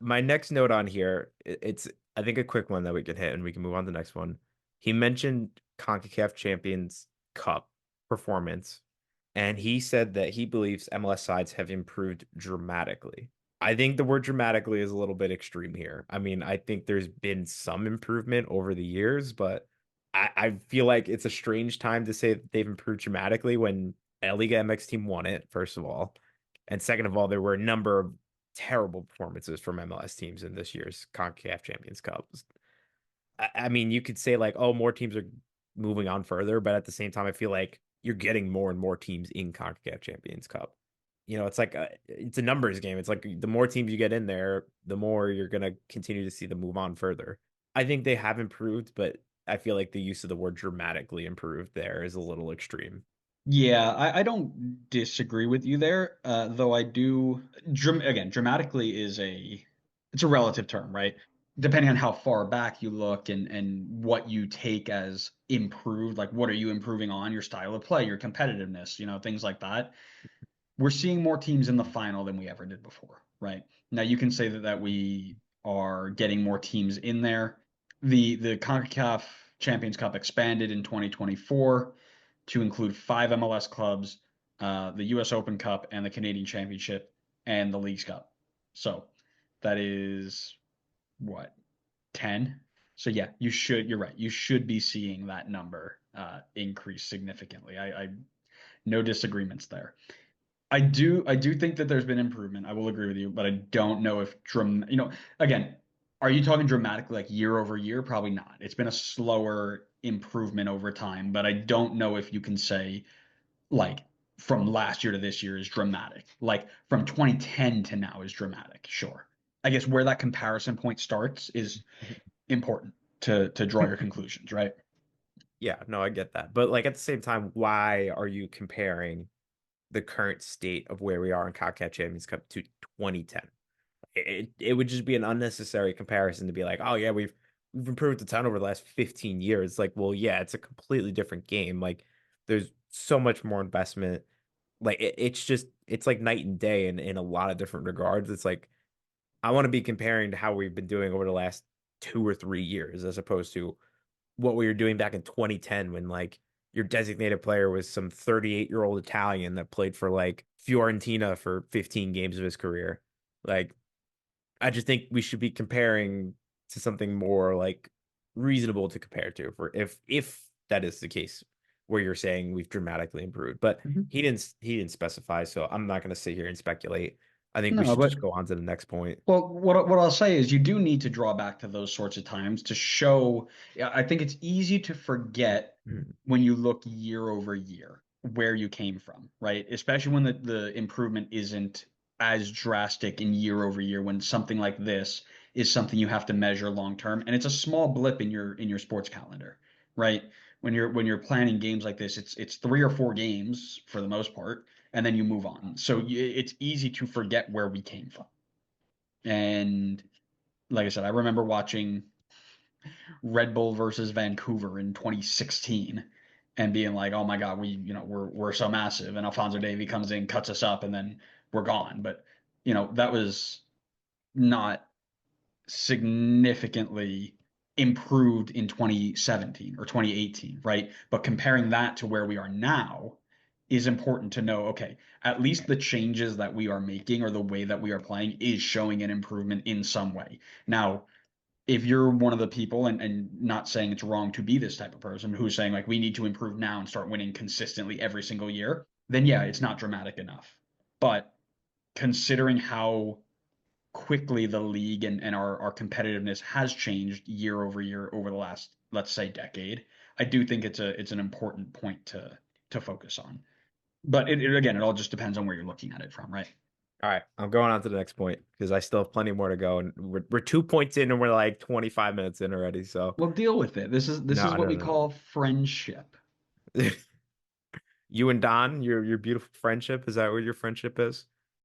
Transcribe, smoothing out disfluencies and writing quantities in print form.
my next note on here, it's I think a quick one that we can hit and we can move on to the next one. He mentioned CONCACAF Champions Cup performance, and he said that he believes MLS sides have improved dramatically. I think the word dramatically is a little bit extreme here. I mean, I think there's been some improvement over the years, but I feel like it's a strange time to say that they've improved dramatically when a Liga MX team won it, first of all. And second of all, there were a number of terrible performances from MLS teams in this year's CONCACAF Champions Cup. I mean, you could say like, oh, more teams are moving on further, but at the same time, I feel like you're getting more and more teams in CONCACAF Champions Cup. It's like it's a numbers game. It's like the more teams you get in there, the more you're gonna continue to see them move on further. I think they have improved, but I feel like the use of the word dramatically improved there is a little extreme. Yeah, I don't disagree with you there, though I do. Again, dramatically is it's a relative term, right? Depending on how far back you look and what you take as improved, like what are you improving on, your style of play, your competitiveness, things like that. We're seeing more teams in the final than we ever did before, right? Now you can say that we are getting more teams in there. The CONCACAF Champions Cup expanded in 2024 to include five MLS clubs, the U.S. Open Cup, and the Canadian Championship, and the Leagues Cup. So that is what 10. So yeah, You're right. You should be seeing that number increase significantly. I no disagreements there. I do think that there's been improvement. I will agree with you, but I don't know if again, are you talking dramatically like year over year? Probably not. It's been a slower improvement over time, but I don't know if you can say like from last year to this year is dramatic. Like from 2010 to now is dramatic. Sure. I guess where that comparison point starts is important to draw your conclusions, right? Yeah, no, I get that. But like at the same time, why are you comparing the current state of where we are in CONCACAF Champions Cup to 2010? It would just be an unnecessary comparison to be like, oh yeah, we've improved a ton over the last 15 years. Like, well, yeah, it's a completely different game. Like, there's so much more investment. Like, it's like night and day in a lot of different regards. It's like I want to be comparing to how we've been doing over the last 2 or 3 years, as opposed to what we were doing back in 2010 when like your designated player was some 38-year-old Italian that played for like Fiorentina for 15 games of his career. Like, I just think we should be comparing to something more like reasonable to compare to for if that is the case where you're saying we've dramatically improved. But Mhm. he didn't specify, so I'm not going to sit here and speculate. I think we No, should but just go on to the next point. well, what I'll say is you do need to draw back to those sorts of times to show. Yeah, I think it's easy to forget Mhm. when you look year over year where you came from, right? Especially when the improvement isn't as drastic in year over year when something like this is something you have to measure long term and it's a small blip in your sports calendar, right? When you're planning games like this, it's 3 or 4 games for the most part and then you move on. So it's easy to forget where we came from. And like I said, I remember watching Red Bull versus Vancouver in 2016 and being like, "Oh my God, we're so massive." And Alfonso Davies comes in, cuts us up, and then we're gone. But that was not significantly improved in 2017 or 2018, right? But comparing that to where we are now is important to know, okay, at least the changes that we are making or the way that we are playing is showing an improvement in some way. Now, if you're one of the people and not saying it's wrong to be this type of person who's saying like we need to improve now and start winning consistently every single year, then yeah, it's not dramatic enough. But considering how quickly the league and our competitiveness has changed year over year over the last, let's say, decade, I do think it's an important point to focus on. But again, it all just depends on where you're looking at it from, right? All right, I'm going on to the next point because I still have plenty more to go, and we're 2 points in, and we're like 25 minutes in already. So We'll deal with it. This is no, what no, we no, call friendship. no. You and Don, your beautiful friendship, is that what your friendship is?